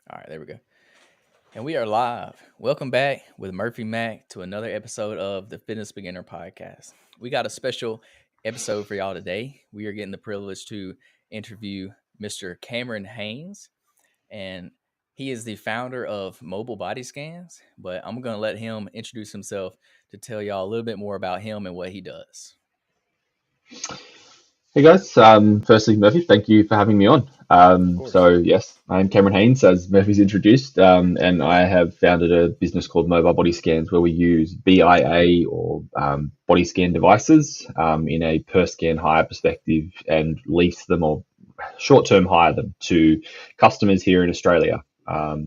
All right, there we go. And we are live. Welcome back with Murphy Mack to another episode of the Fitness Beginner Podcast. We got a special episode for y'all today. We are getting the privilege to interview Mr. Cameron Haines, and he is the founder of Mobile Body Scans. But I'm going to let him introduce himself to tell y'all a little bit more about him and what he does. Hey guys, firstly, Murphy, thank you for having me on. Of course. Yes, I'm Cameron Haines, as Murphy's introduced, and I have founded a business called Mobile Body Scans where we use BIA or body scan devices in a per scan hire perspective and lease them or short term hire them to customers here in Australia.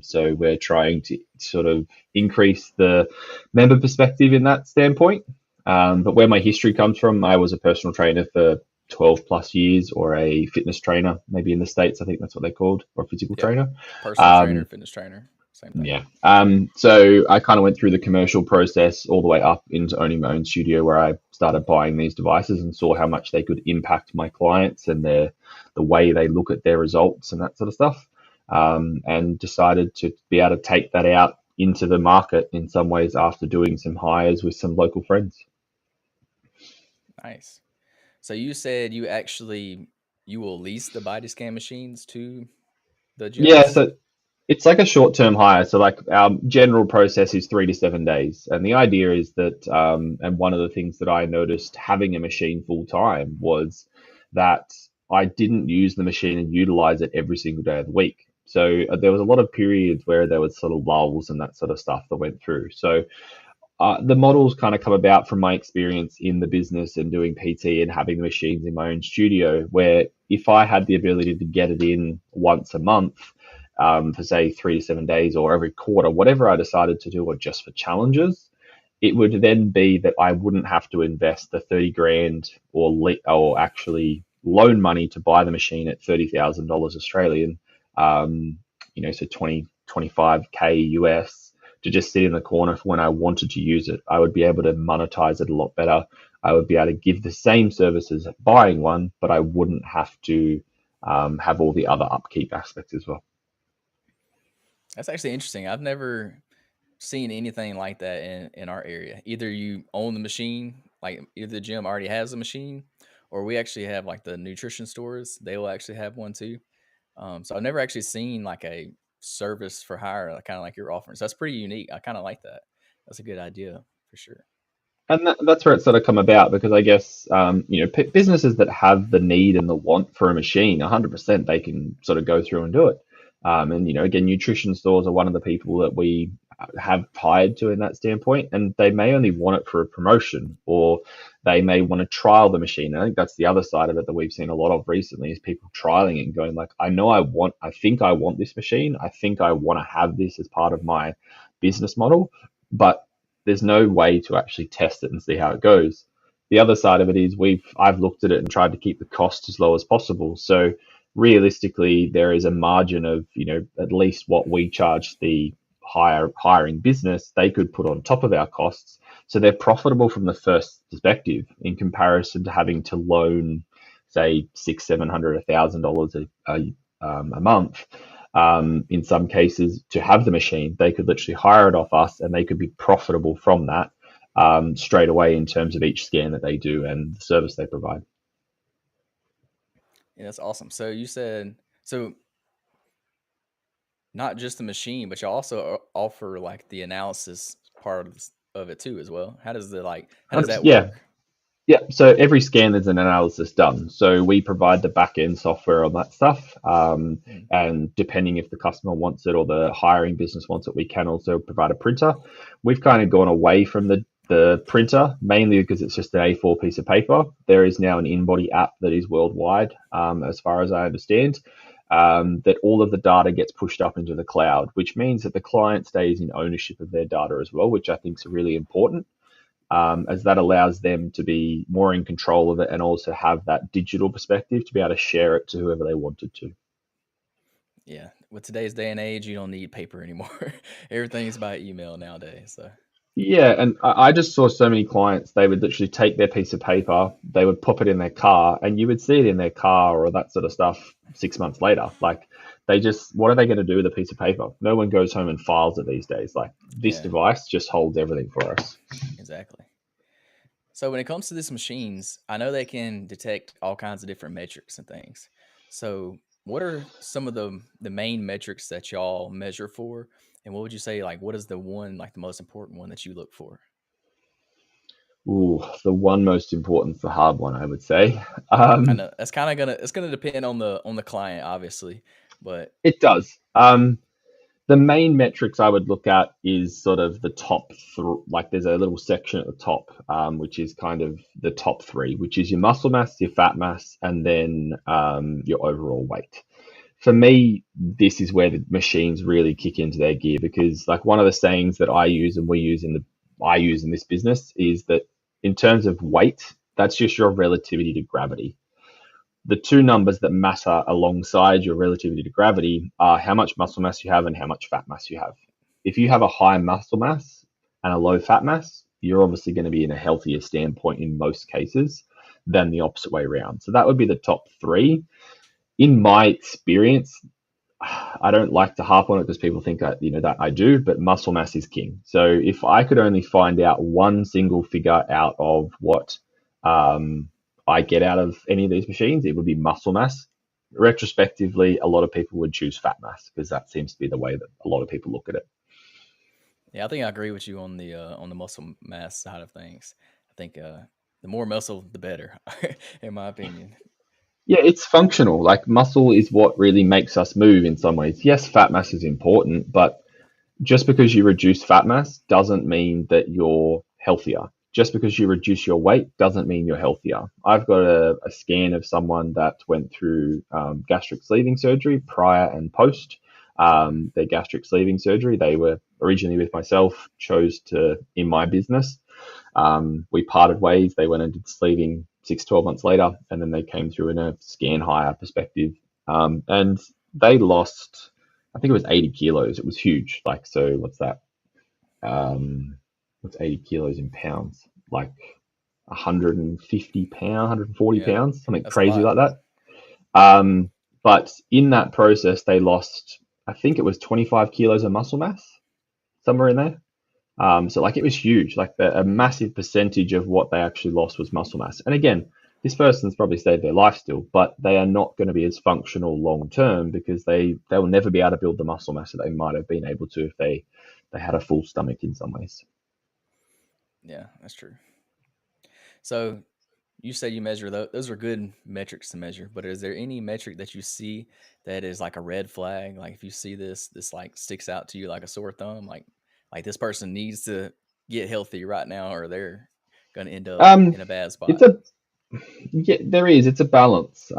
So we're trying to sort of increase the member perspective in that standpoint. But where my history comes from, I was a personal trainer for 12 plus years, or a fitness trainer, maybe in the States, I think that's what they're called, or a physical Yep. trainer. Personal trainer, Um, fitness trainer, same thing. yeah. So I kind of went through the commercial process all the way up into owning my own studio, where I started buying these devices and saw how much they could impact my clients and the way they look at their results and that sort of stuff. And decided to be able to take that out into the market in some ways after doing some hires with some local friends. Nice. So you said you will lease the body scan machines to the Yeah, gyms? so it's like a short-term hire. So like our general process is 3 to 7 days. And the idea is that, and one of the things that I noticed having a machine full time was that I didn't use the machine and utilize it every single day of the week. So there was a lot of periods where there was sort of lulls and that sort of stuff that went through. So the models kind of come about from my experience in the business and doing PT and having the machines in my own studio, where if I had the ability to get it in once a month, for say 3 to 7 days or every quarter, whatever I decided to do, or just for challenges, it would then be that I wouldn't have to invest the 30 grand or actually loan money to buy the machine at $30,000 Australian, so 25K US, to just sit in the corner for when I wanted to use it. I would be able to monetize it a lot better. I would be able to give the same services buying one, but I wouldn't have to have all the other upkeep aspects as well. That's actually interesting. I've never seen anything like that in our area. Either you own the machine, like either the gym already has a machine, or we actually have like the nutrition stores. They will actually have one too. So I've never actually seen like a service for hire, like, kind of like you're offering. So that's pretty unique. I kind of like that. That's a good idea for sure. And that's where it's sort of come about, because I guess businesses that have the need and the want for a machine, 100% they can sort of go through and do it. And again, nutrition stores are one of the people that we have hired to in that standpoint, and they may only want it for a promotion, or they may want to trial the machine. I think that's the other side of it that we've seen a lot of recently, is people trialing it and going like, I think I want this machine. I think I want to have this as part of my business model, but there's no way to actually test it and see how it goes. The other side of it is I've looked at it and tried to keep the cost as low as possible. So realistically, there is a margin of, at least what we charge the hiring business, they could put on top of our costs. So they're profitable from the first perspective, in comparison to having to loan, say, six, $700, $1,000 a month. In some cases, to have the machine, they could literally hire it off us, and they could be profitable from that straight away in terms of each scan that they do and the service they provide. Yeah, that's awesome. So you said so not just the machine, but you also offer like the analysis part of it too as well. How does that Yeah, work? yeah. So every scan, there's an analysis done. So we provide the back end software on that stuff. Hmm. And depending if the customer wants it or the hiring business wants it, we can also provide a printer. We've kind of gone away from the printer, mainly because it's just an A4 piece of paper. There is now an in-body app that is worldwide, as far as I understand, that all of the data gets pushed up into the cloud, which means that the client stays in ownership of their data as well, which I think is really important, as that allows them to be more in control of it and also have that digital perspective to be able to share it to whoever they wanted to. Yeah, with today's day and age, you don't need paper anymore. Everything's by email nowadays. So Yeah, and I just saw so many clients, they would literally take their piece of paper, they would pop it in their car, and you would see it in their car or that sort of stuff 6 months later. Like they just, what are they going to do with a piece of paper? No one goes home and files it these days. Like this Yeah, device just holds everything for us. exactly. So when it comes to these machines, I know they can detect all kinds of different metrics and things. So what are some of the main metrics that y'all measure for? And what would you say, like, what is the one, like the most important one that you look for? Ooh, the one most important is the hard one, I would say. I Um, know that's kind of gonna depend on the client, obviously, but it does. The main metrics I would look at is sort of the top three. Like there's a little section at the top, which is kind of the top three, which is your muscle mass, your fat mass, and then your overall weight. For me, this is where the machines really kick into their gear because, like, one of the sayings that I use and I use in this business is that in terms of weight, that's just your relativity to gravity. The two numbers that matter alongside your relativity to gravity are how much muscle mass you have and how much fat mass you have. If you have a high muscle mass and a low fat mass, you're obviously going to be in a healthier standpoint in most cases than the opposite way around. So that would be the top three. In my experience, I don't like to harp on it because people think that I do, but muscle mass is king. So if I could only find out one single figure out of what um, I get out of any of these machines, it would be muscle mass. Retrospectively, a lot of people would choose fat mass because that seems to be the way that a lot of people look at it. yeah, I think I agree with you on the muscle mass side of things. I think the more muscle, the better, in my opinion. Yeah, it's functional. Like muscle is what really makes us move in some ways. Yes, fat mass is important, but just because you reduce fat mass doesn't mean that you're healthier. Just because you reduce your weight doesn't mean you're healthier. I've got a scan of someone that went through gastric sleeving surgery prior and post their gastric sleeving surgery. They were originally with myself, chose to in my business. We parted ways. They went and did sleeving 6, 12 months later, and then they came through in a scan higher perspective. And they lost, I think it was 80 kilos. It was huge. Like, so what's that? What's 80 kilos in pounds? Like 150 pounds, 140 Yeah, pounds, something that's a crazy lot. like that. Um, but in that process, they lost, I think it was 25 kilos of muscle mass, somewhere in there. So like it was huge. Like a massive percentage of what they actually lost was muscle mass. And again, this person's probably stayed their life still, but they are not going to be as functional long term because they will never be able to build the muscle mass that they might have been able to if they had a full stomach in some ways. Yeah, that's true. So you say you measure those are good metrics to measure, but is there any metric that you see that is like a red flag? Like if you see this like sticks out to you like a sore thumb, like this person needs to get healthy right now, or they're gonna end up Um, in a bad it's spot. a Yeah, there is. It's a balance.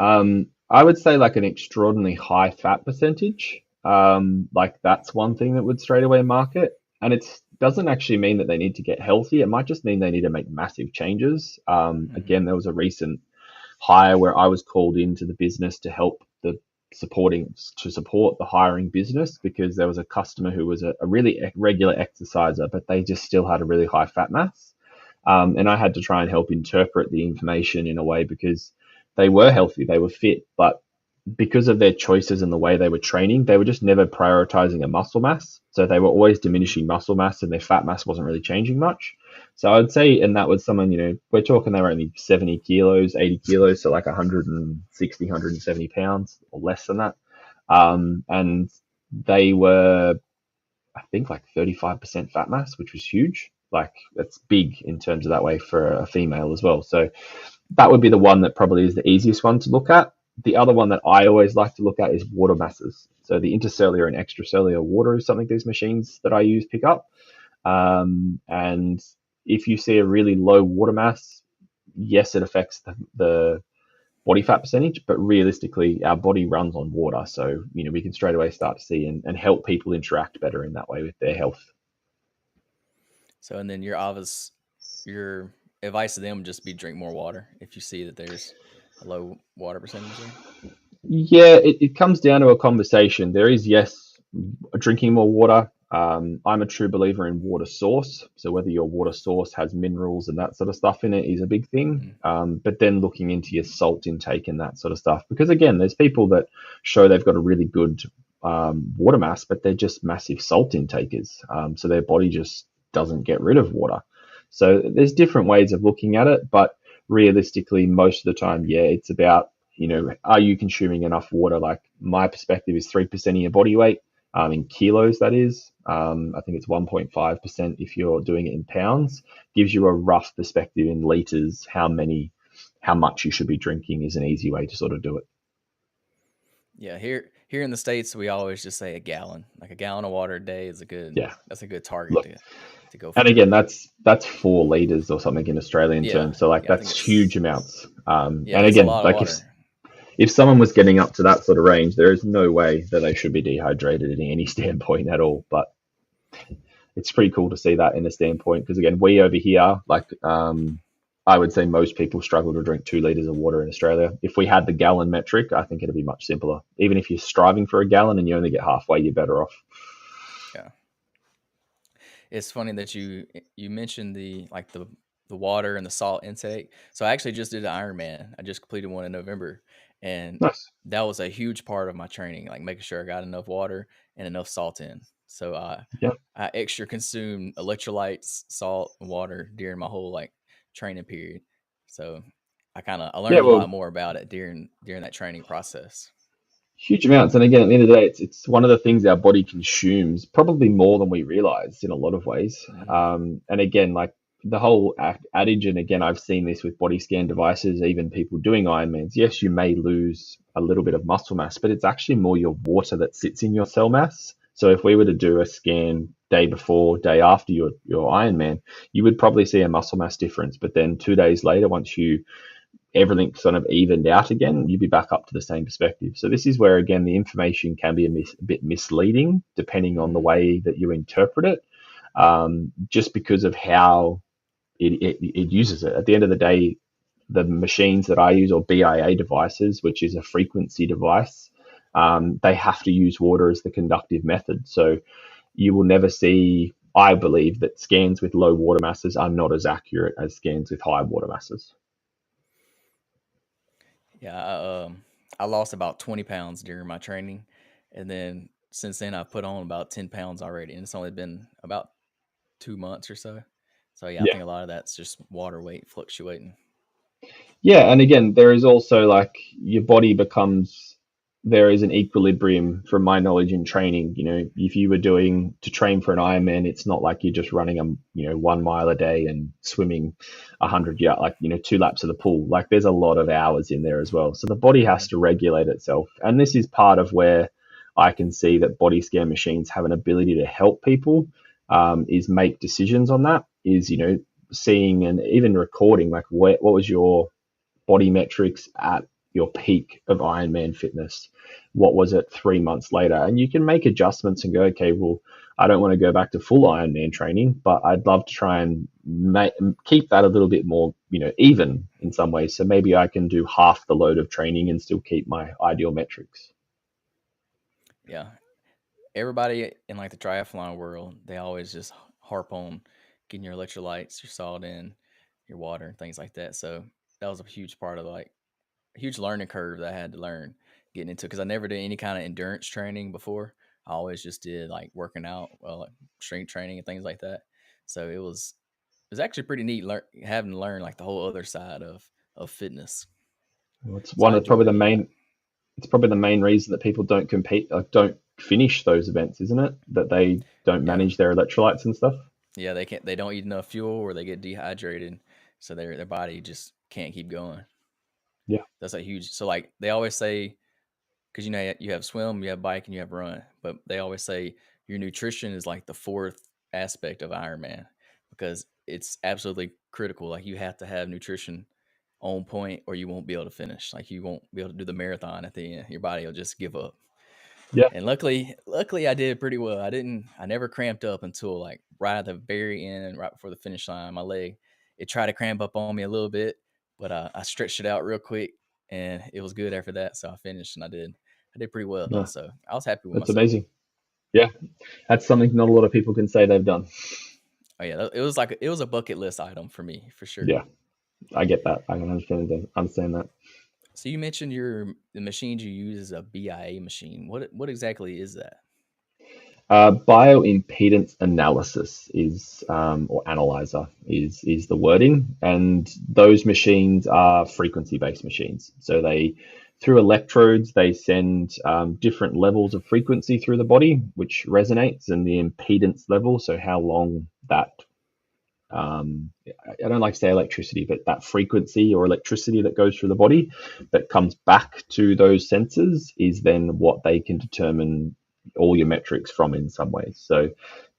I would say like an extraordinarily high fat percentage. Like that's one thing that would straight away mark it. And it doesn't actually mean that they need to get healthy. It might just mean they need to make massive changes. Hmm. Again, there was a recent hire where I was called into the business to help support the hiring business because there was a customer who was a really regular exerciser, but they just still had a really high fat mass. And I had to try and help interpret the information in a way because they were healthy, they were fit, but because of their choices and the way they were training, they were just never prioritizing a muscle mass. So they were always diminishing muscle mass and their fat mass wasn't really changing much. So I'd say, and that was someone, we're talking they were only 70 kilos, 80 kilos, so like 160, 170 pounds or less than that. And they were, I think, like 35% fat mass, which was huge. Like that's big in terms of that way for a female as well. So that would be the one that probably is the easiest one to look at. The other one that I always like to look at is water masses. So the intercellular and extracellular water is something these machines that I use pick up. And if you see a really low water mass, yes, it affects the body fat percentage, but realistically, our body runs on water. So, we can straight away start to see and help people interact better in that way with their health. So and then your advice to them would just be drink more water if you see that there's a low water percentage there. Yeah, it comes down to a conversation. There is, yes, drinking more water. I'm a true believer in water source. So whether your water source has minerals and that sort of stuff in it is a big thing. Mm. But then looking into your salt intake and that sort of stuff, because again, there's people that show they've got a really good water mass, but they're just massive salt intakers. So their body just doesn't get rid of water. So there's different ways of looking at it, but realistically, most of the time, yeah, it's about, are you consuming enough water? Like my perspective is 3% of your body weight, in kilos, that is. I think it's 1.5% if you're doing it in pounds. Gives you a rough perspective in liters, how much you should be drinking is an easy way to sort of do it. Yeah, here in the States, we always just say a gallon. Like a gallon of water a day is a good Yeah. that's a good target Look, to go and for. again, that's 4 liters or something in Australian Yeah. terms. So like Yeah, I think that's huge amounts. yeah, And it's a again, lot of like water. if someone was getting up to that sort of range, there is no way that they should be dehydrated in any standpoint at all. But it's pretty cool to see that in a standpoint because again, we over here, like I would say most people struggle to drink 2 liters of water in Australia. If we had the gallon metric, I think it'd be much simpler. Even if you're striving for a gallon and you only get halfway, you're better off. Yeah. It's funny that you mentioned the water and the salt intake. So I actually just did an Ironman. I just completed one in November, and Nice. that was a huge part of my training, like making sure I got enough water and enough salt in. So Yeah. I extra consumed electrolytes, salt, and water during my whole like training period. So I Yeah. learned a lot Well, more about it during that training process. huge amounts. And again, at the end of the day, it's one of the things our body consumes, probably more than we realize in a lot of ways. Hmm. And again, like the whole adage, and again, I've seen this with body scan devices, even people doing Ironmans. Yes, you may lose a little bit of muscle mass, but it's actually more your water that sits in your cell mass. So if we were to do a scan day before, day after your Ironman, you would probably see a muscle mass difference. But then 2 days later, once you everything sort of evened out again, you'd be back up to the same perspective. So this is where again the information can be a bit misleading depending on the Hmm. way that you interpret it, just because of how it uses it. At the end of the day, the machines that I use or BIA devices, which is a frequency device, they have to use water as the conductive method. So you will never see. I believe that scans with low water masses are not as accurate as scans with high water masses. Yeah, I lost about 20 pounds during my training, and then since then I've put on about 10 pounds already, and it's only been about 2 months or so. So yeah, I Yeah. think a lot of that's just water weight fluctuating. Yeah, and again, there is also like your body becomes there is an equilibrium from my knowledge in training. If you were doing to train for an Ironman, it's not like you're just running 1 mile a day and swimming 100 yard, like 2 laps of the pool. Like there's a lot of hours in there as well. So the body has Hmm. to regulate itself, and this is part of where I can see that body scan machines have an ability to help people. Is make decisions on that. Is seeing and even recording like what was your body metrics at your peak of Ironman fitness. What was it 3 months later? And you can make adjustments and go, okay, well, I don't want to go back to full Ironman training, but I'd love to try and keep that a little bit more, even in some ways. So maybe I can do half the load of training and still keep my ideal metrics. Yeah, everybody in like the triathlon world, they always just harp on getting your electrolytes, your salt in, your water, and things like that. So that was a huge part of like a huge learning curve that I had to learn getting into because I never did any kind of endurance training before. I always just did like working out, well, like strength training and things like that. So it was actually pretty neat having to learn like the whole other side of fitness. It's So one I of probably enjoyed the it a lot. main. It's probably the main reason that people don't compete, like don't finish those events, isn't it? That they don't Yeah, manage their electrolytes and stuff. yeah, they don't eat enough fuel or they get dehydrated, so their body just can't keep going. Yeah, That's a huge. So like they always say, because you have swim, you have bike, and you have run, but they always say your nutrition is like the fourth aspect of Ironman because it's absolutely critical. Like you have to have nutrition on point, or you won't be able to finish. Like you won't be able to do the marathon at the end. Your body will just give up. yeah, And luckily, I did pretty well. I never cramped up until like right at the very end, right before the finish line. My leg, it tried to cramp up on me a little bit, but I stretched it out real quick, and it was good after that. So I finished, and I did pretty well. yeah. So I was happy with That's myself. amazing. Yeah, that's something not a lot of people can say they've done. Oh yeah, it was like it was a bucket list item for me for sure. Yeah, I get that. I can understand that. So you mentioned the machines you use is a BIA machine. What exactly is that? Bioimpedance analysis is, or analyzer is the wording, and those machines are frequency-based machines. So they, through electrodes, they send different levels of frequency through the body, which resonates, and the impedance level, so how long that I don't like to say electricity, but that frequency or electricity that goes through the body that comes back to those sensors is then what they can determine all your metrics from in some ways. So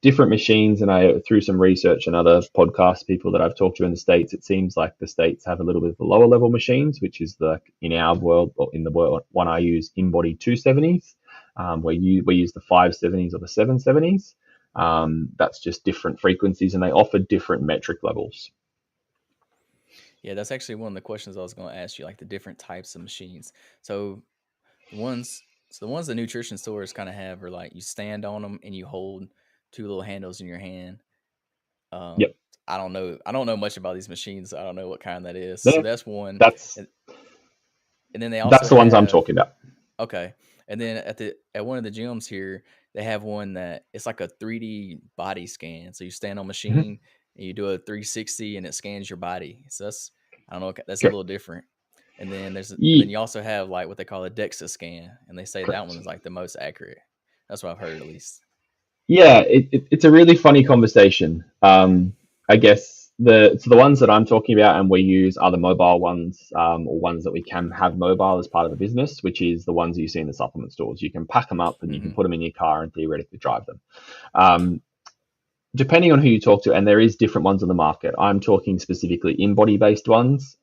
different machines, and I through some research and other podcast people that I've talked to in the States, it seems like the States have a little bit of the lower level machines, which is the in our world, or in the world one I use, in-body 270s, where we use the 570s or the 770s. That's just different frequencies, and they offer different metric levels. Yeah, that's actually one of the questions I was going to ask you, like the different types of machines. So the ones, so the ones the nutrition stores kind of have are like you stand on them and you hold two little handles in your hand. Yep. I don't know much about these machines. So I don't know what kind that is. So Yeah, that's one, that's and, and then they also that's the ones I'm have talking about. okay, and then at one of the gyms here, they have one that it's like a 3D body scan. So you stand on Mhm. machine and you do a 360 and it scans your body. So that's I don't know, that's a Correct. little different. And then Ye- you also have like what they call a DEXA scan, and they say that one correct. is like the most accurate. That's what I've heard at least. Yeah, it's a really funny conversation. I guess the ones that I'm talking about and we use are the mobile ones, or ones that we can have mobile as part of the business, which is the ones you see in the supplement stores. You can pack them up and you can Hmm. put them in your car and theoretically drive them. Um, Depending on who you talk to, and there is different ones on the market. I'm talking specifically in-body based ones.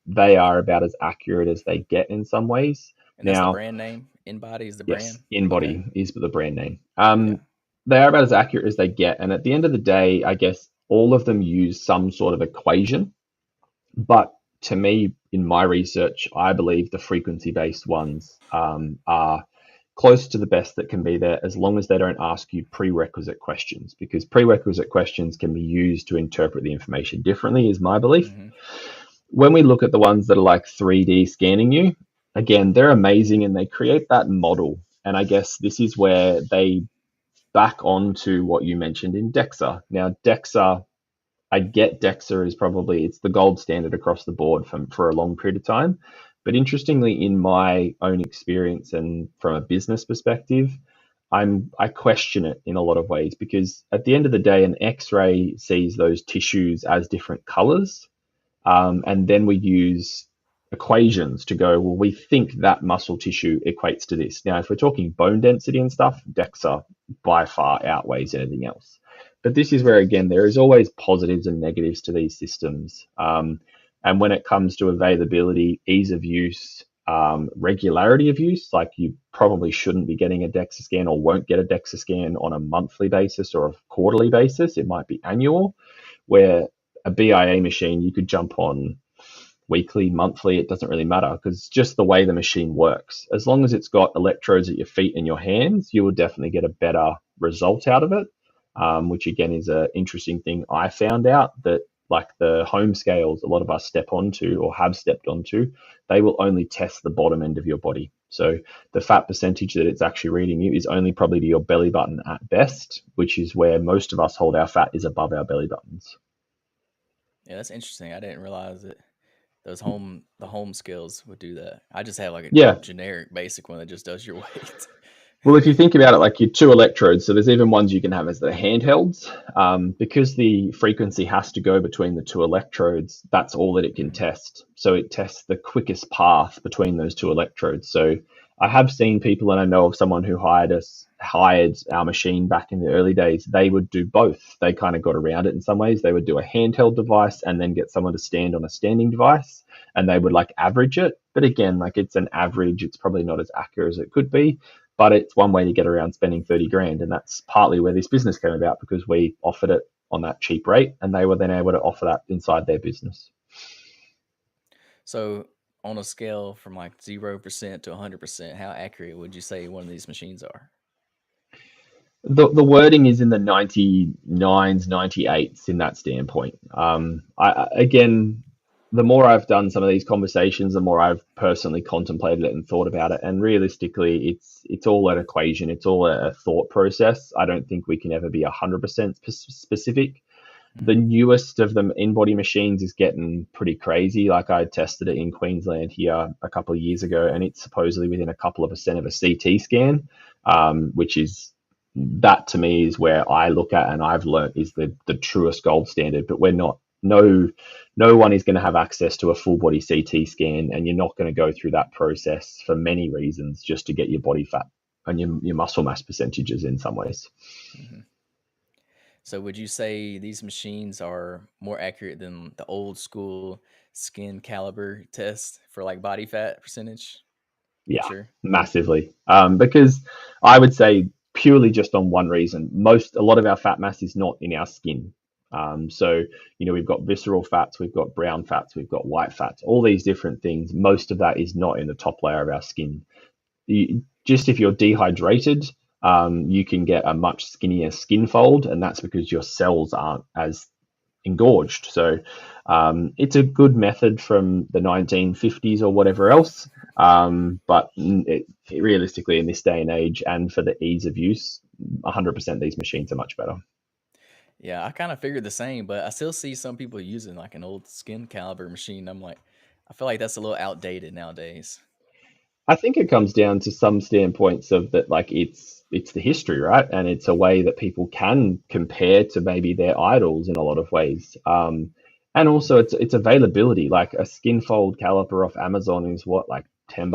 They are about as accurate as they get in some ways. And that's the Now, brand name. InBody is the yes, brand. Okay. in-body is the brand name. Yeah. They are about as accurate as they get, and at the end of the day, I guess all of them use some sort of equation. But to me, in my research, I believe the frequency-based ones are close to the best that can be there, as long as they don't ask you prerequisite questions, because prerequisite questions can be used to interpret the information differently, is my belief. Hmm. When we look at the ones that are like 3D scanning you, again, they're amazing and they create that model. And I guess this is where they back onto what you mentioned in DEXA. Now, DEXA, I get DEXA is probably it's the gold standard across the board for a long period of time. But interestingly, in my own experience and from a business perspective, I question it in a lot of ways, because at the end of the day, an X-ray sees those tissues as different colors, and then we use equations to go, well, we think that muscle tissue equates to this. Now, if we're talking bone density and stuff, DEXA by far outweighs anything else. But this is where, again, there is always positives and negatives to these systems. And when it comes to availability, ease of use, regularity of use, like you probably shouldn't be getting a DEXA scan or won't get a DEXA scan on a monthly basis or a quarterly basis. It might be annual, where a BIA machine you could jump on weekly, monthly, it doesn't really matter, because just the way the machine works. As long as it's got electrodes at your feet and your hands, you will definitely get a better result out of it. Which again is an interesting thing I found out, that like the home scales a lot of us step onto or have stepped onto, they will only test the bottom end of your body. So the fat percentage that it's actually reading you is only probably to your belly button at best, which is where most of us hold our fat, is above our belly buttons. Yeah, that's interesting. I didn't realize that the home skills would do that. I just have like a Yeah, generic basic one that just does your weight. well, if you think about it, like your two electrodes, so there's even ones you can have as the handhelds, because the frequency has to go between the two electrodes. That's all that it can Hmm. test. So it tests the quickest path between those two electrodes. So I have seen people, and I know of someone who hired our machine back in the early days. They would do both. They kind of got around it in some ways. They would do a handheld device and then get someone to stand on a standing device, and they would like average it. But again, like it's an average. It's probably not as accurate as it could be, but it's one way to get around spending 30 grand. And that's partly where this business came about, because we offered it on that cheap rate and they were then able to offer that inside their business. So, on a scale from like 0% to 100%, how accurate would you say one of these machines are? The wording is in the 99s, 98s in that standpoint. Again, the more I've done some of these conversations, the more I've personally contemplated it and thought about it. And realistically, it's all an equation. It's all a thought process. I don't think we can ever be 100% specific. The Hmm. newest of them in-body machines is getting pretty crazy. Like I tested it in Queensland here a couple of years ago, and it's supposedly within a couple of percent of a CT scan, which is that to me is where I look at and I've learnt is the truest gold standard. But we're not. No one is going to have access to a full body CT scan, and you're not going to go through that process for many reasons just to get your body fat and your muscle mass percentages in some ways. Hmm. So would you say these machines are more accurate than the old school skin caliber test for like body fat percentage? For Yeah, sure. massively. Because I would say purely just on one reason, a lot of our fat mass is not in our skin. So we've got visceral fats, we've got brown fats, we've got white fats, all these different things. Most of that is not in the top layer of our skin. Just if you're dehydrated, you can get a much skinnier skin fold, and that's because your cells aren't as engorged. So it's a good method from the 1950s or whatever else. But realistically, in this day and age, and for the ease of use, 100% these machines are much better. Yeah, I kind of figured the same, but I still see some people using like an old skin caliber machine. I'm like, I feel like that's a little outdated nowadays. I think it comes down to some standpoints of that, like it's the history, right? And it's a way that people can compare to maybe their idols in a lot of ways. And also it's availability. Like a skin fold caliper off Amazon is what, like $10?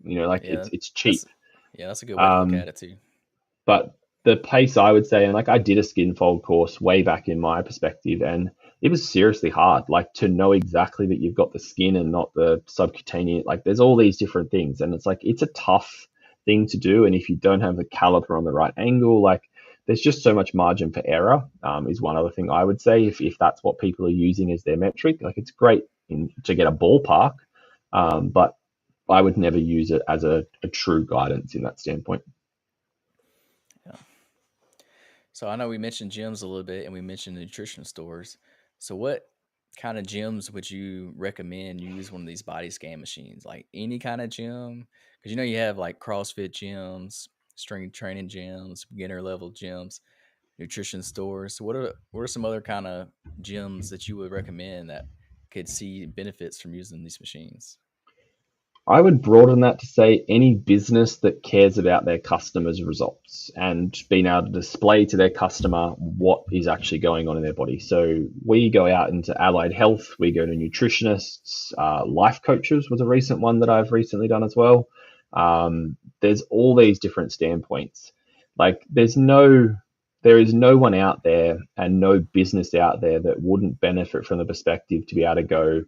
Like Yeah, it's cheap. that's yeah, that's a good way to look Um, at it too. but the pace I would say, and like I did a skin fold course way back in my perspective, and it was seriously hard, like to know exactly that you've got the skin and not the subcutaneous. Like there's all these different things, and it's like it's a tough thing to do. And if you don't have the caliper on the right angle, like there's just so much margin for error. Is one other thing I would say if that's what people are using as their metric. Like it's great to get a ballpark, but I would never use it as a true guidance in that standpoint. Yeah. So I know we mentioned gyms a little bit and we mentioned nutrition stores. So what kind of gyms would you recommend you use one of these body scan machines? Like any kind of gym? Because you have like CrossFit gyms, strength training gyms, beginner level gyms, nutrition stores. So what are some other kind of gyms that you would recommend that could see benefits from using these machines? I would broaden that to say any business that cares about their customers' results and being able to display to their customer what is actually going on in their body. So we go out into allied health, we go to nutritionists, life coaches was a recent one that I've recently done as well. There's all these different standpoints. Like there is no one out there and no business out there that wouldn't benefit from the perspective to be able to go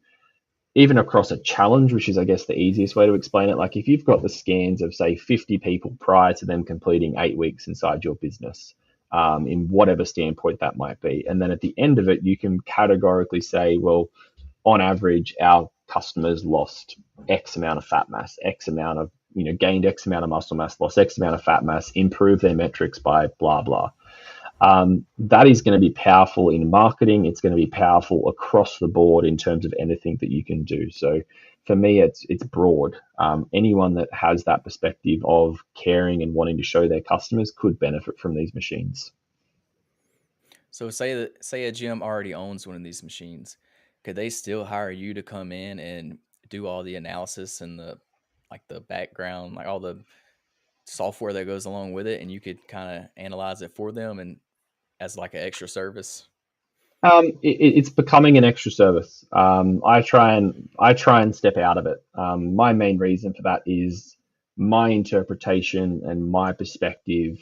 even across a challenge, which is, I guess, the easiest way to explain it. Like if you've got the scans of, say, 50 people prior to them completing 8 weeks inside your business, in whatever standpoint that might be. And then at the end of it, you can categorically say, well, on average, our customers lost X amount of fat mass, X amount of, gained X amount of muscle mass, lost X amount of fat mass, improved their metrics by blah, blah. That is going to be powerful in marketing. It's going to be powerful across the board in terms of anything that you can do. So for me, it's broad. Anyone that has that perspective of caring and wanting to show their customers could benefit from these machines. So say a gym already owns one of these machines. Could they still hire you to come in and do all the analysis and the background, like all the software that goes along with it, and you could kind of analyze it for them and as like an extra service? It's becoming an extra service. I try and step out of it. My main reason for that is my interpretation and my perspective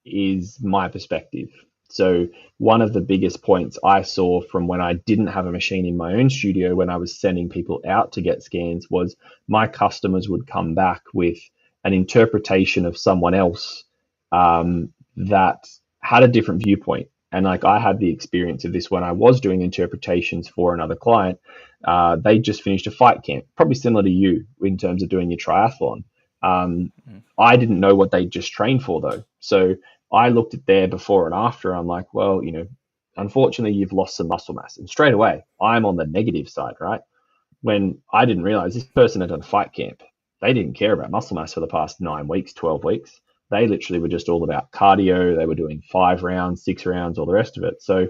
is my perspective. So one of the biggest points I saw from when I didn't have a machine in my own studio when I was sending people out to get scans was my customers would come back with an interpretation of someone else that had a different viewpoint. And like I had the experience of this when I was doing interpretations for another client. They just finished a fight camp, probably similar to you in terms of doing your triathlon. Um, Mhm. I didn't know what they just trained for though. So I looked at their before and after. I'm like, well, unfortunately, you've lost some muscle mass. And straight away, I'm on the negative side, right? When I didn't realize this person had done fight camp. They didn't care about muscle mass for the past 9 weeks, 12 weeks. They literally were just all about cardio. They were doing 5 rounds, 6 rounds, all the rest of it. So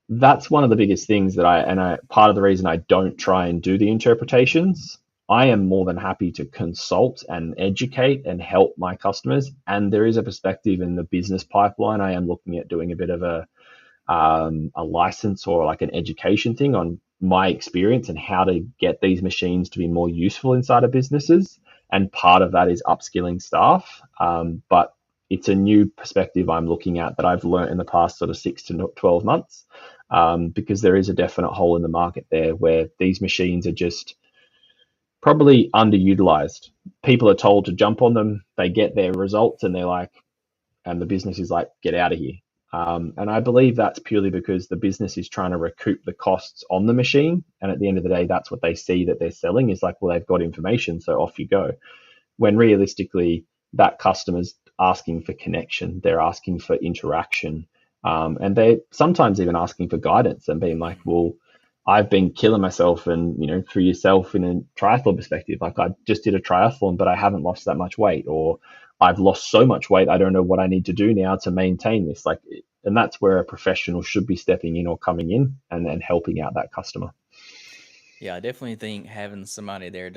that's one of the biggest things that part of the reason I don't try and do the interpretations. I am more than happy to consult and educate and help my customers. And there is a perspective in the business pipeline. I am looking at doing a bit of a license or like an education thing on my experience and how to get these machines to be more useful inside of businesses. And part of that is upskilling staff. But it's a new perspective I'm looking at that I've learned in the past sort of 6 to 12 months, because there is a definite hole in the market there where these machines are just probably underutilized. People are told to jump on them, they get their results, and they're like, and the business is like, get out of here. And I believe that's purely because the business is trying to recoup the costs on the machine. And at the end of the day, that's what they see that they're selling is like, well, they've got information, so off you go. When realistically, that customer's asking for connection, they're asking for interaction, and they're sometimes even asking for guidance and being like, well, I've been killing myself, and for yourself in a triathlon perspective, like I just did a triathlon, but I haven't lost that much weight, or I've lost so much weight, I don't know what I need to do now to maintain this. Like, and that's where a professional should be stepping in or coming in and helping out that customer. Yeah, I definitely think having somebody there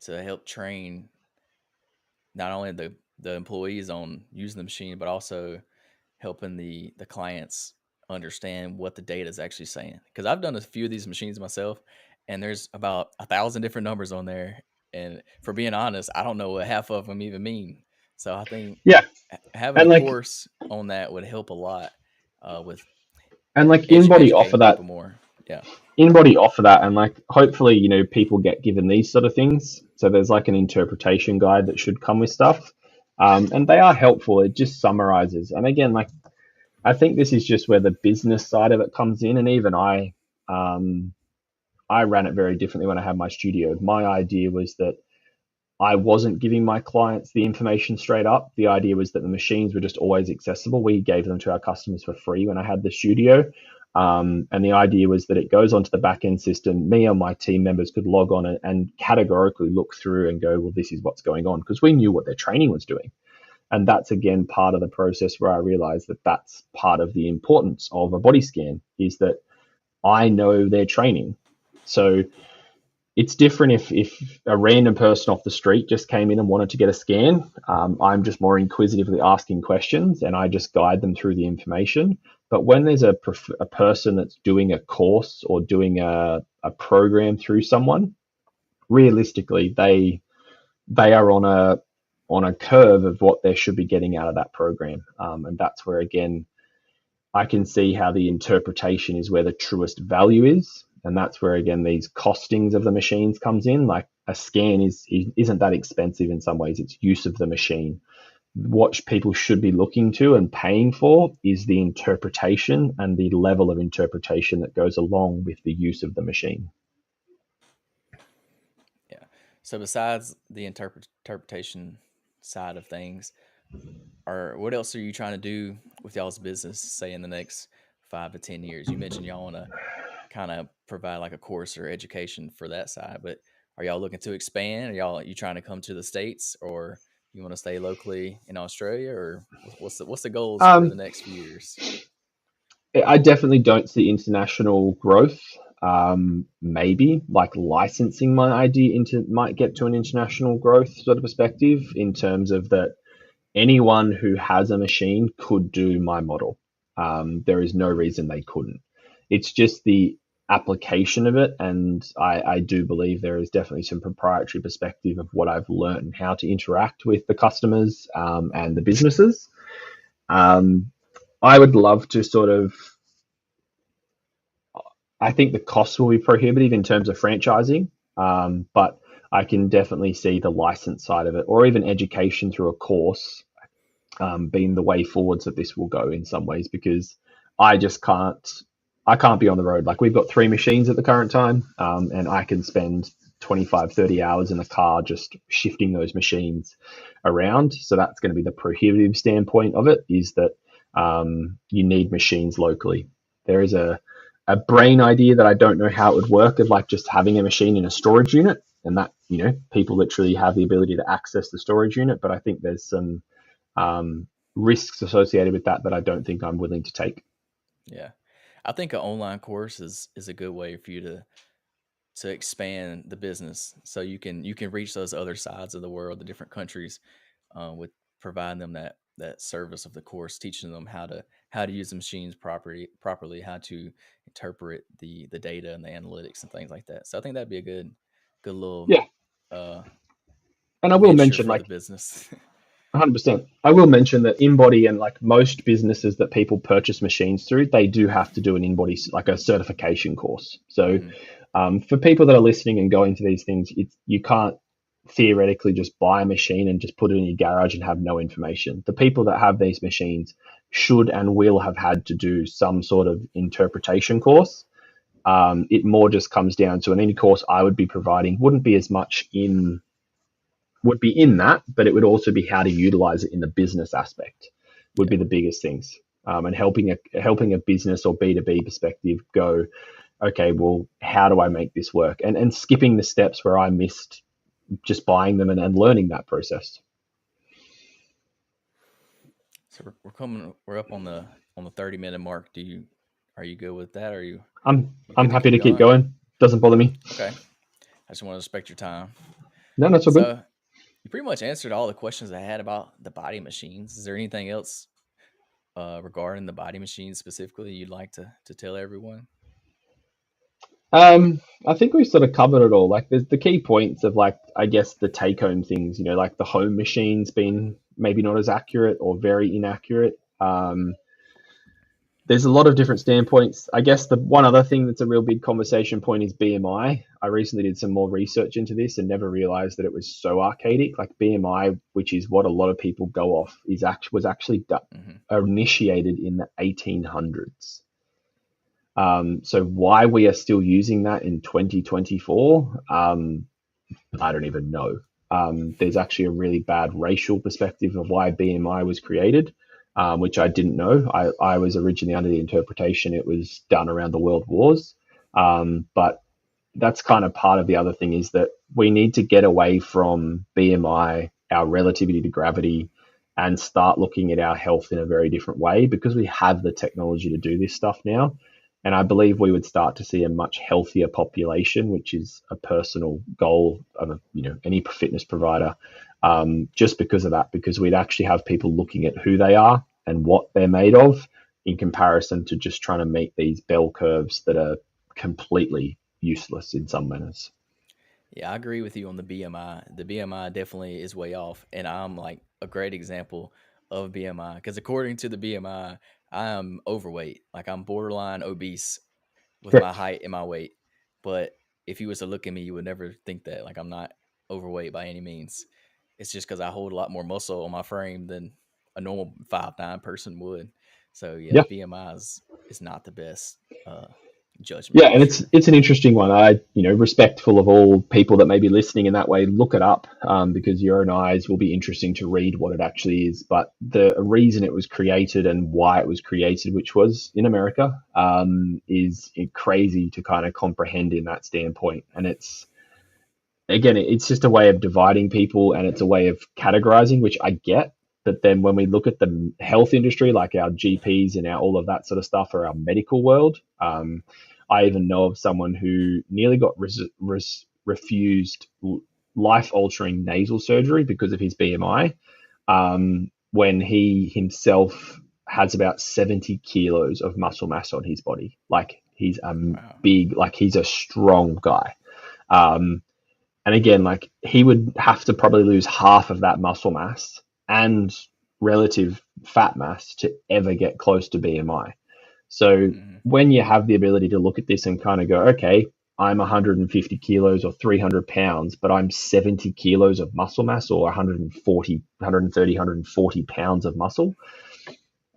to help train not only the employees on using the machine, but also helping the clients understand what the data is actually saying. Because I've done a few of these machines myself, and there's about 1,000 different numbers on there. And for being honest, I don't know what half of them even mean. So I think Yeah, having a and like course on that would help a lot with and like InBody offer educating that. people more. Yeah. InBody offer that, and like hopefully people get given these sort of things. So there's like an interpretation guide that should come with stuff, and they are helpful. It just summarizes, and again, like I think this is just where the business side of it comes in, and even I ran it very differently when I had my studio. My idea was that I wasn't giving my clients the information straight up. The idea was that the machines were just always accessible. We gave them to our customers for free when I had the studio. And the idea was that it goes onto the back end system. Me and my team members could log on and categorically look through and go, well, this is what's going on, because we knew what their training was doing. And that's again part of the process where I realized that that's part of the importance of a body scan, is that I know their training. So it's different if a random person off the street just came in and wanted to get a scan. I'm just more inquisitively asking questions, and I just guide them through the information. But when there's a person that's doing a course or doing a program through someone, realistically, they are on a curve of what they should be getting out of that program. And that's where, again, I can see how the interpretation is where the truest value is. And that's where, again, these costings of the machines comes in. Like a scan isn't that expensive in some ways. It's use of the machine. What people should be looking to and paying for is the interpretation and the level of interpretation that goes along with the use of the machine. Yeah. So besides the interpretation side of things, or what else are you trying to do with y'all's business, say in the next 5 to 10 years? You mentioned y'all want to kind of provide like a course or education for that side, but are y'all looking to expand? You trying to come to the States, or you want to stay locally in Australia, or what's the goals for the Um, next few years? I definitely don't see international growth. Maybe like licensing my idea into might get to an international growth sort of perspective, in terms of that anyone who has a machine could do my model. There is no reason they couldn't. It's just the application of it. And I do believe there is definitely some proprietary perspective of what I've learned and how to interact with the customers, and the businesses. Um, I would love to sort of, I think the costs will be prohibitive in terms of franchising, but I can definitely see the license side of it, or even education through a course, being the way forwards that this will go in some ways, because I just can't I can't be on the road. Like we've got 3 machines at the current time, and I can spend 25, 30 hours in the car just shifting those machines around. So that's going to be the prohibitive standpoint of it, is that you need machines locally. There is a brain idea that I don't know how it would work, of like just having a machine in a storage unit, and that, people literally have the ability to access the storage unit. But I think there's some risks associated with that I don't think I'm willing to take. Yeah. I think an online course is a good way for you to expand the business, so you can reach those other sides of the world, the different countries, with providing them that service of the course, teaching them how to use the machines properly, how to interpret the data and the analytics and things like that. So I think that'd be a good little Yeah, uh, and I will venture mention, for the like, business. 100%. I will mention that InBody, and like most businesses that people purchase machines through, they do have to do an InBody, like a certification course. So Hmm. for people that are listening and going to these things, you can't theoretically just buy a machine and just put it in your garage and have no information. The people that have these machines should and will have had to do some sort of interpretation course. It more just comes down to, and any course I would be providing wouldn't be as much in would be in that, but it would also be how to utilize it in the business aspect would be Yeah. the biggest things. And helping a business or B2B perspective go, okay, well, how do I make this work? And skipping the steps where I missed, just buying them and learning that process. So we're up on the 30-minute mark. Are you good with that? You I'm good to happy keep to keep going? going. Doesn't bother me. Okay. I just want to respect your time. No, that's all good. So you pretty much answered all the questions I had about the body machines. Is there anything else regarding the body machines specifically you'd like to tell everyone? I think we sort of covered it all. Like, there's the key points of, like, I guess the take home things, like the home machines being maybe not as accurate or very inaccurate. There's a lot of different standpoints. I guess the one other thing that's a real big conversation point is BMI. I recently did some more research into this and never realized that it was so archaic. Like BMI, which is what a lot of people go off, was actually Hmm. initiated in the 1800s. So why we are still using that in 2024, I don't even know. There's actually a really bad racial perspective of why BMI was created, which I didn't know. I was originally under the interpretation it was done around the world wars. But that's kind of part of the other thing, is that we need to get away from BMI, our relativity to gravity, and start looking at our health in a very different way, because we have the technology to do this stuff now. And I believe we would start to see a much healthier population, which is a personal goal of any fitness provider, just because of that, because we'd actually have people looking at who they are and what they're made of, in comparison to just trying to meet these bell curves that are completely useless in some manners. Yeah, I agree with you on the BMI. The BMI definitely is way off, and I'm like a great example of BMI because according to the BMI, I am overweight. Like I'm borderline obese with my height and my weight. But if you was to look at me, you would never think that. Like I'm not overweight by any means. It's just because I hold a lot more muscle on my frame than a normal 5'9" person would. So yeah, Yeah. BMI is not the best judgment Yeah, for and it's sure. it's an interesting one. I, respectful of all people that may be listening in that way, look it up, because your own eyes will be interesting to read what it actually is. But the reason it was created and why it was created, which was in America, is crazy to kind of comprehend in that standpoint. And it's just a way of dividing people, and it's a way of categorizing, which I get. But then when we look at the health industry, like our GPs and our all of that sort of stuff, or our medical world, I even know of someone who nearly got refused life altering nasal surgery because of his BMI, when he himself has about 70 kilos of muscle mass on his body. Like he's Wow. he's a strong guy. Um, and again, like he would have to probably lose half of that muscle mass and relative fat mass to ever get close to BMI. So Hmm. when you have the ability to look at this and kind of go, okay, I'm 150 kilos or 300 pounds, but I'm 70 kilos of muscle mass, or 140, 130, 140 pounds of muscle.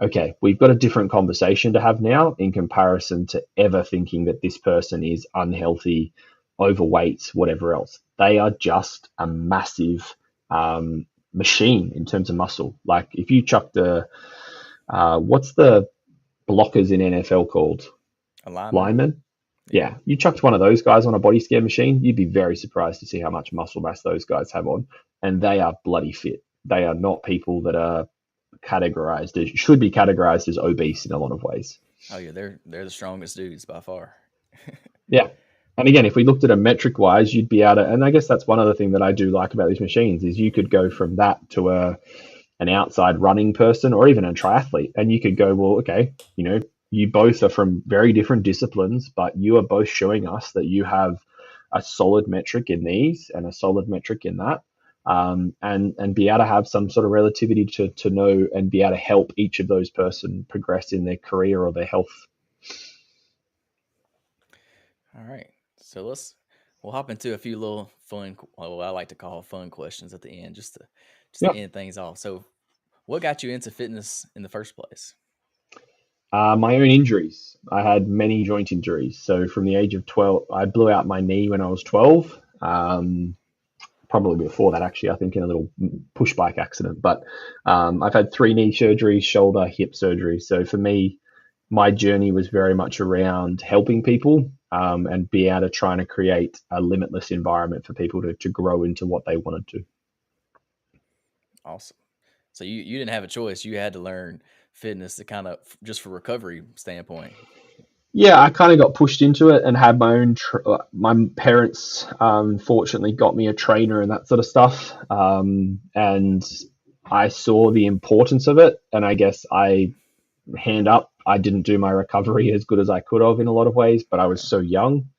Okay, we've got a different conversation to have now, in comparison to ever thinking that this person is unhealthy, overweight, whatever else. They are just a massive machine in terms of muscle. Like if you chuck what's the blockers in NFL called? Alignment. Linemen? Yeah. Yeah, you chucked one of those guys on a body scan machine, you'd be very surprised to see how much muscle mass those guys have on. And they are bloody fit. They are not people that are should be categorized as obese in a lot of ways. Oh yeah, they're the strongest dudes by far. Yeah. And again, if we looked at a metric wise, you'd be able to, and I guess that's one other thing that I do like about these machines is you could go from that to an outside running person or even a triathlete, and you could go, well, okay, you both are from very different disciplines, but you are both showing us that you have a solid metric in these and a solid metric in that. And be able to have some sort of relativity to know and be able to help each of those person progress in their career or their health. All right. So we'll hop into a few little fun, well, what I like to call fun questions at the end, just to Yeah. end things off. So, what got you into fitness in the first place? My own injuries. I had many joint injuries. So from the age of 12, I blew out my knee when I was 12. Probably before that, actually, I think in a little push bike accident. But I've had 3 knee surgeries, shoulder, hip surgery. So for me, my journey was very much around helping people and be able to trying to create a limitless environment for people to grow into what they wanted to. Awesome. So you didn't have a choice. You had to learn fitness to kind of just for recovery standpoint. Yeah, I kind of got pushed into it and had my own. My parents, fortunately, got me a trainer and that sort of stuff. And I saw the importance of it. And I guess hand up, I didn't do my recovery as good as I could have in a lot of ways, but I was Yeah. so young.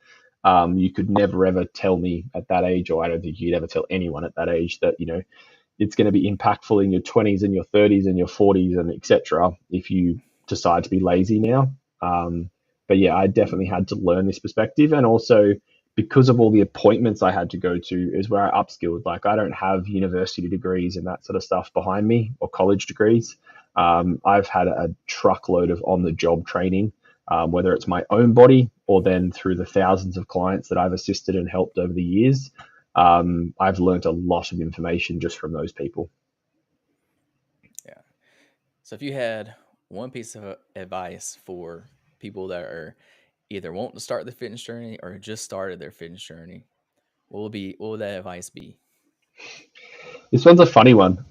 You could never ever tell me at that age, or I don't think you'd ever tell anyone at that age that, it's going to be impactful in your 20s and your 30s and your 40s and etc. if you decide to be lazy now. But yeah, I definitely had to learn this perspective, and also because of all the appointments I had to go to is where I upskilled. Like I don't have university degrees and that sort of stuff behind me or college degrees. I've had a truckload of on-the-job training, whether it's my own body or then through the thousands of clients that I've assisted and helped over the years. I've learned a lot of information just from those people. Yeah. So if you had one piece of advice for people that are either wanting to start the fitness journey or just started their fitness journey, what would that advice be? This one's a funny one.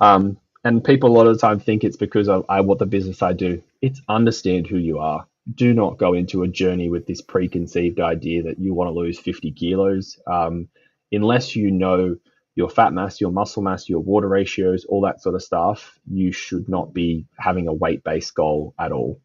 And people a lot of the time think it's because I what the business I do. It's understand who you are. Do not go into a journey with this preconceived idea that you want to lose 50 kilos. Unless you know your fat mass, your muscle mass, your water ratios, all that sort of stuff, you should not be having a weight based goal at all.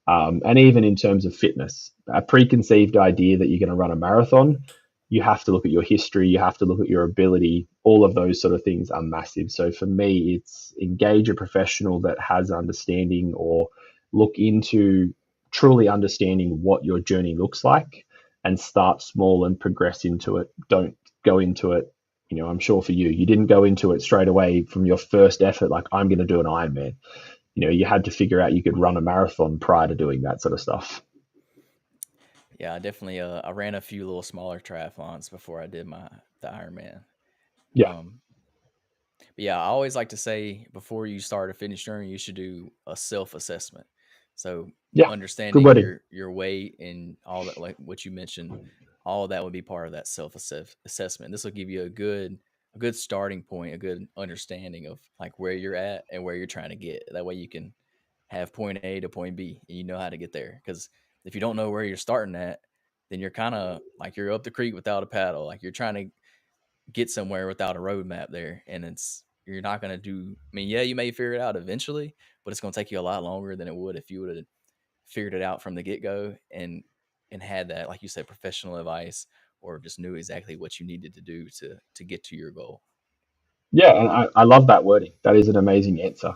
And even in terms of fitness, a preconceived idea that you're going to run a marathon, you have to look at your history, you have to look at your ability. All of those sort of things are massive. So for me, it's engage a professional that has understanding or look into truly understanding what your journey looks like and start small and progress into it. Don't go into it. I'm sure for you didn't go into it straight away from your first effort, like I'm going to do an Ironman. You had to figure out you could run a marathon prior to doing that sort of stuff. Yeah, I definitely I ran a few little smaller triathlons before I did the Ironman. Yeah, Um, but yeah, I always like to say before you start a fitness journey, you should do a self assessment. So yeah, good understanding wording. your weight and all that, like what you mentioned, all of that would be part of that self assessment. This will give you a good starting point, a good understanding of like where you're at and where you're trying to get. That way you can have point A to point B and you know how to get there. Because if you don't know where you're starting at, then you're kind of like you're up the creek without a paddle. Like you're trying to get somewhere without a roadmap there, and you're not going to do. I mean, yeah, you may figure it out eventually, but it's going to take you a lot longer than it would if you would have figured it out from the get go and had that, like you said, professional advice or just knew exactly what you needed to do to get to your goal. Yeah, and I love that wording. That is an amazing answer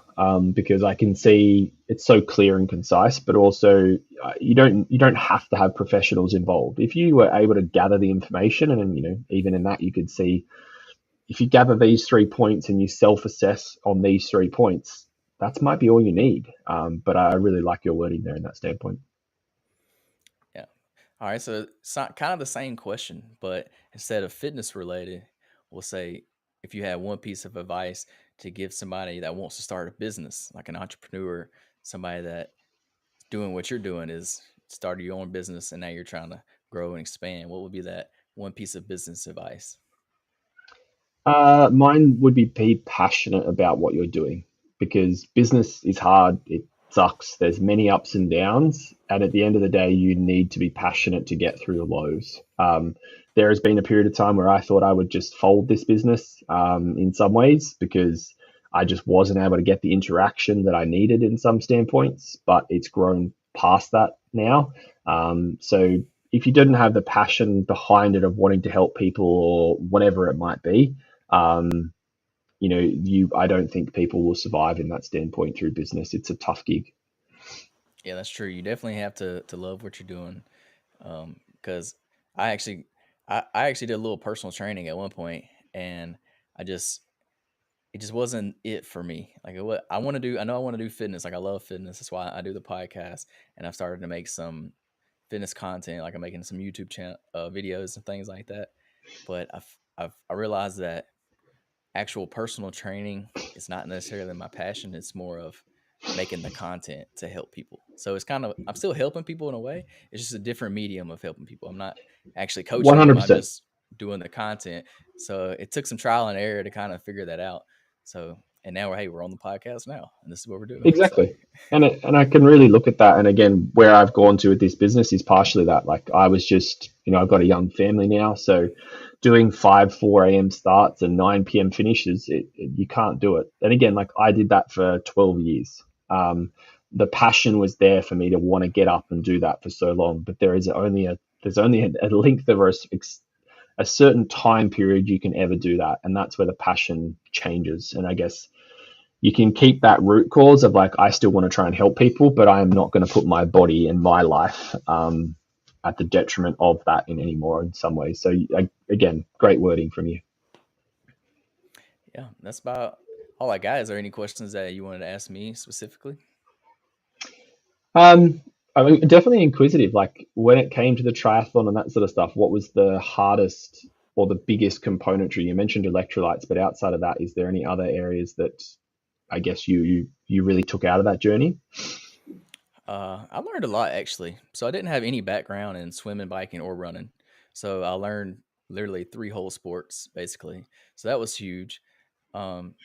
because I can see it's so clear and concise, but also you don't have to have professionals involved. If you were able to gather the information, and even in that you could see if you gather these 3 points and you self-assess on these 3 points, that might be all you need. But I really like your wording there in that standpoint. Yeah. All right, so it's not kind of the same question, but instead of fitness related, we'll say if you had one piece of advice to give somebody that wants to start a business, like an entrepreneur, somebody that doing what you're doing is started your own business and now you're trying to grow and expand, what would be that one piece of business advice? Mine would be passionate about what you're doing because business is hard. It sucks. There's many ups and downs, and at the end of the day, you need to be passionate to get through the lows. There has been a period of time where I thought I would just fold this business in some ways because I just wasn't able to get the interaction that I needed in some standpoints, but it's grown past that now. So if you didn't have the passion behind it of wanting to help people or whatever it might be, um, you I don't think people will survive in that standpoint through business. It's a tough gig. Yeah, that's true. You definitely have to love what you're doing. Because I actually I actually did a little personal training at one point, and I just it just wasn't it for me. Like what I want to do, I know I want to do fitness. Like I love fitness. That's why I do the podcast, and I've started to make some fitness content. Like I'm making some YouTube channel videos and things like that. But I realized that actual personal training is not necessarily my passion. It's more of making the content to help people. So it's kind of I'm still helping people in a way. It's just a different medium of helping people. I'm not actually coaching them. I'm 100%. just doing the content. So it took some trial and error to kind of figure that out. So and now we're on the podcast now, and this is what we're doing. So Exactly. And I can really look at that. And again, where I've gone to with this business is partially that. Like I was just, I've got a young family now, so doing 4 a.m. starts and 9 p.m. finishes, you can't do it. And again, like I did that for 12 years. The passion was there for me to want to get up and do that for so long, but there's only a length of a certain time period you can ever do that, and that's where the passion changes. And I guess you can keep that root cause of like I still want to try and help people, but I am not going to put my body and my life at the detriment of that in any more in some ways. So again, great wording from you. yeah, that's about all I got. Is there any questions that you wanted to ask me specifically? Um, I mean, definitely inquisitive. Like when it came to the triathlon and that sort of stuff, what was the hardest or the biggest componentry? You mentioned electrolytes, but outside of that, is there any other areas that I guess you really took out of that journey? I learned a lot actually. So I didn't have any background in swimming, biking, or running. So I learned literally three whole sports basically. So that was huge. Um,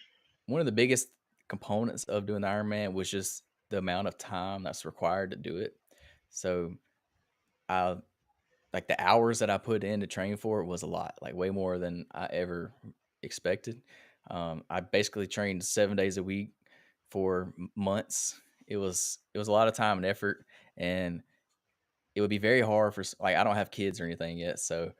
One of the biggest components of doing the Ironman was just the amount of time that's required to do it. So I like the hours that I put in to train for it was a lot, like way more than I ever expected. I basically trained 7 days a week for months. It was a lot of time and effort, and it would be very hard for like I don't have kids or anything yet, so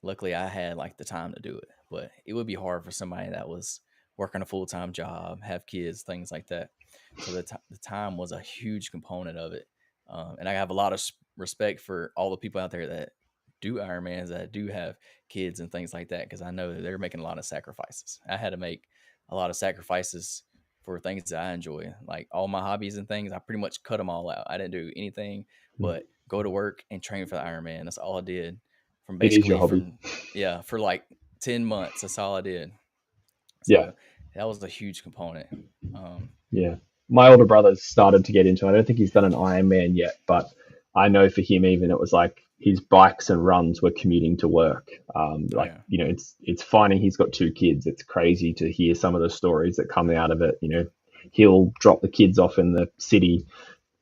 luckily I had like the time to do it. But it would be hard for somebody that was working a full time job, have kids, things like that. So the time was a huge component of it, and I have a lot of respect for all the people out there that do Ironmans that do have kids and things like that because I know that they're making a lot of sacrifices. I had to make a lot of sacrifices for things that I enjoy, like all my hobbies and things. I pretty much cut them all out. I didn't do anything but go to work and train for the Ironman. That's all I did from It is your basically hobby. from yeah for like 10 months. That's all I did. Yeah. So that was a huge component. Um, Yeah. My older brother's started to get into it. I don't think he's done an Ironman yet, but I know for him, even it was like his bikes and runs were commuting to work. oh Like, yeah, it's finding he's got 2 kids. It's crazy to hear some of the stories that come out of it. He'll drop the kids off in the city,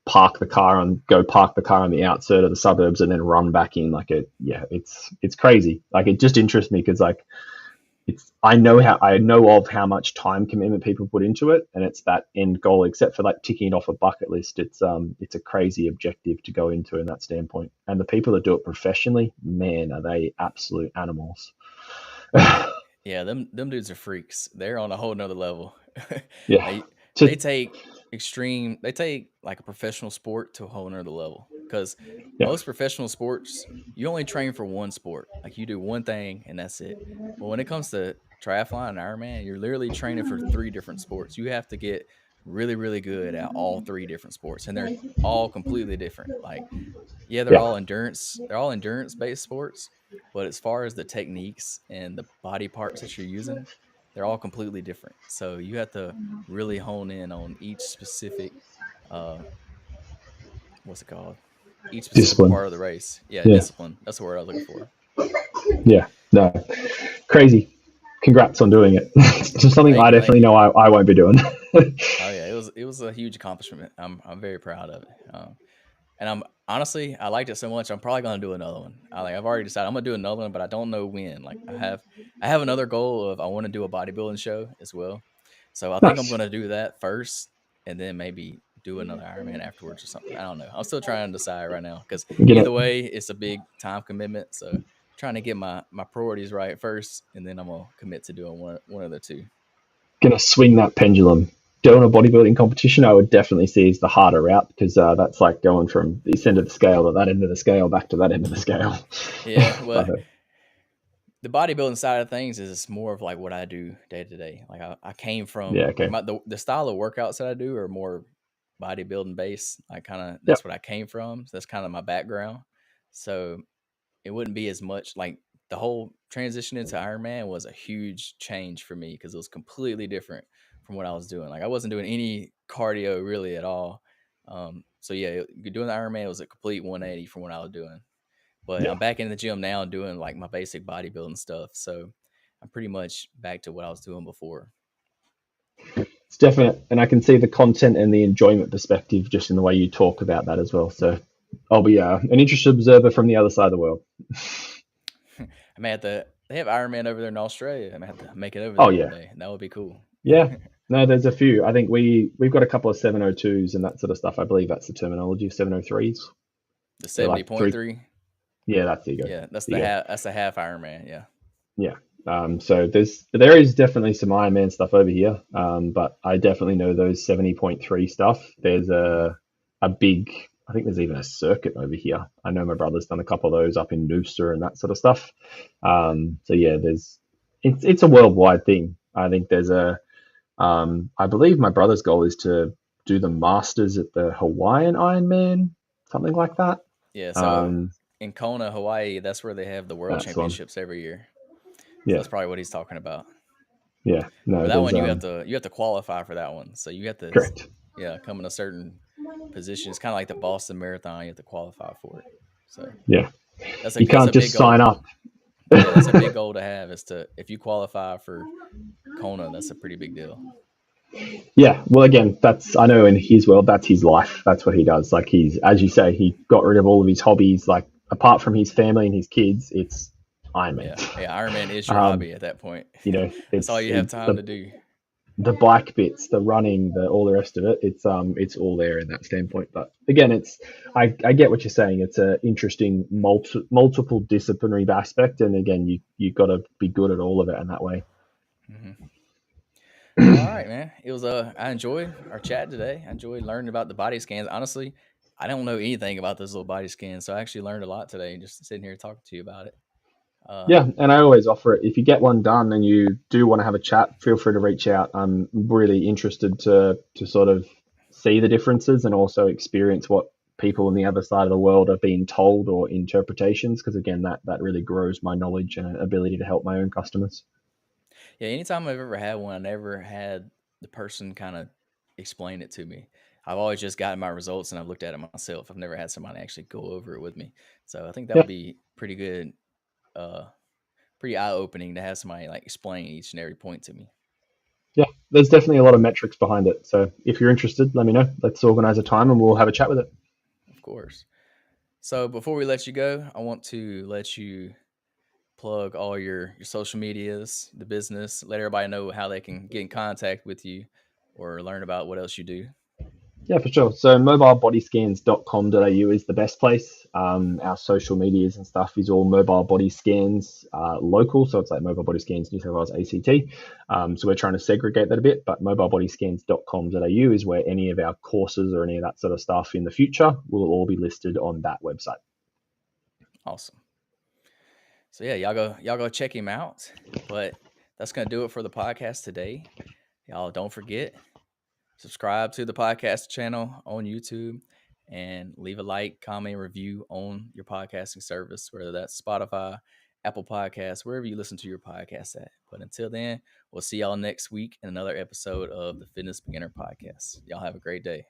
park the car on the outskirt of the suburbs and then run back in. Like it's crazy. Like it just interests me because like I know of how much time commitment people put into it, and it's that end goal. Except for like ticking it off a bucket list, it's a crazy objective to go into in that standpoint. And the people that do it professionally, man, are they absolute animals? yeah. Them dudes are freaks. They're on a whole nother level. Yeah, they to they take extreme. They take like a professional sport to a whole nother level because yeah, most professional sports you only train for one sport. Like you do one thing and that's it. But when it comes to triathlon and Ironman, you're literally training for three different sports. You have to get really, really good at all three different sports, and they're all completely different. Like, yeah, Yeah. they're all endurance based sports, but as far as the techniques and the body parts that you're using, they're all completely different. So you have to really hone in on each specific, uh, what's it called? Each specific Discipline. part of the race. Yeah, Yeah. discipline. That's the word I was looking for. Yeah. No. Crazy. Congrats on doing it. It's just something I Thank definitely you. know I won't be doing. Oh yeah, it was a huge accomplishment. I'm very proud of it. And I'm honestly, I liked it so much. I'm probably gonna do another one. I've already decided I'm gonna do another one, but I don't know when. Like I have another goal of I want to do a bodybuilding show as well. So I think I'm Nice. gonna do that first, and then maybe do another Ironman afterwards or something. I don't know. I'm still trying to decide right now because Gonna either way, it's a big time commitment. So trying to get my priorities right first, and then I'm gonna commit to doing one of the two. gonna swing that pendulum. Doing a bodybuilding competition, I would definitely see as the harder route because that's like going from this end of the scale to that end of the scale back to that end of the scale. Yeah, But well, the bodybuilding side of things is more of like what I do day to day. Like I came yeah, from like okay, the style of workouts that I do are more bodybuilding based. I kind of yep, that's what I came from. So that's kind of my background. So it wouldn't be as much like the whole transition into Ironman was a huge change for me because it was completely different from what I was doing. Like I wasn't doing any cardio really at all. So yeah, doing the Ironman was a complete 180 from what I was doing. But yeah, I'm back in the gym now doing like my basic bodybuilding stuff. So I'm pretty much back to what I was doing before. it's definite, and I can see the content and the enjoyment perspective just in the way you talk about that as well. So I'll be an interested observer from the other side of the world. I may have to. They have Ironman over there in Australia. I may have to make it over Oh there one yeah, day. That would be cool. yeah. No, there's a few. I think we've got a couple of 702s and that sort of stuff. I believe that's the terminology. 703s. The They're seventy like point three. three. Yeah, that's there you go. Yeah, that's There the you go. half. That's the half Ironman. Yeah. Yeah. So there is definitely some Iron Man stuff over here. But I definitely know those 70.3 stuff. There's Hmm. a big, I think there's even a circuit over here. I know my brother's done a couple of those up in Noosa and that sort of stuff. So yeah, it's a worldwide thing. I think I believe my brother's goal is to do the Masters at the Hawaiian Ironman, something like that. Yeah. So Um, in Kona, Hawaii, that's where they have the world that's one. championships every year. So Yeah. that's probably what he's talking about. Yeah. But No, that there's one you have to qualify for that one. So you have to correct. yeah come in a certain position. It's kind of like the Boston Marathon. You have to qualify for it. So Yeah. You that's can't a big just sign goal. up. Yeah, that's a big goal to have. Is to if you qualify for Kona, that's a pretty big deal. Yeah, well, again, that's I know in his world, that's his life. That's what he does. Like he's, as you say, he got rid of all of his hobbies. Like apart from his family and his kids, it's Iron Man. Yeah, yeah. Ironman is your Um, hobby at that point. you know, That's all it's you have time to do. the bike bits, the running, the all the rest of it. It's all there in that standpoint. But again, I get what you're saying. It's a interesting multiple disciplinary aspect, and again, you got to be good at all of it in that way. Hmm. Well, all right, man. It was I enjoyed our chat today. I enjoyed learning about the body scans. Honestly, I don't know anything about those little body scans, so I actually learned a lot today just sitting here talking to you about it. Uh, Yeah, and I always offer it. If you get one done and you do want to have a chat, feel free to reach out. I'm really interested to sort of see the differences and also experience what people on the other side of the world are being told or interpretations, because again, that really grows my knowledge and ability to help my own customers. yeah, anytime I've ever had one, I never had the person kind of explain it to me. I've always just gotten my results and I've looked at it myself. I've never had somebody actually go over it with me. So I think that Yeah, would be pretty good, uh, pretty eye opening to have somebody like explain each and every point to me. yeah. There's definitely a lot of metrics behind it. So if you're interested, let me know. Let's organize a time and we'll have a chat with it. Of course. So before we let you go, I want to let you plug all your social medias, the business, let everybody know how they can get in contact with you or learn about what else you do. Yeah, for sure. So mobilebodyscans.com.au is the best place. Our social medias and stuff is all mobile body scans local. So it's like mobile body scans New South Wales ACT. So we're trying to segregate that a bit, but mobilebodyscans.com.au is where any of our courses or any of that sort of stuff in the future will all be listed on that website. Awesome. So yeah, y'all go check him out. But that's gonna do it for the podcast today. Y'all don't forget subscribe to the podcast channel on YouTube, and leave a like, comment, review on your podcasting service, whether that's Spotify, Apple Podcasts, wherever you listen to your podcast at. But until then, we'll see y'all next week in another episode of the Fitness Beginner Podcast. Y'all have a great day.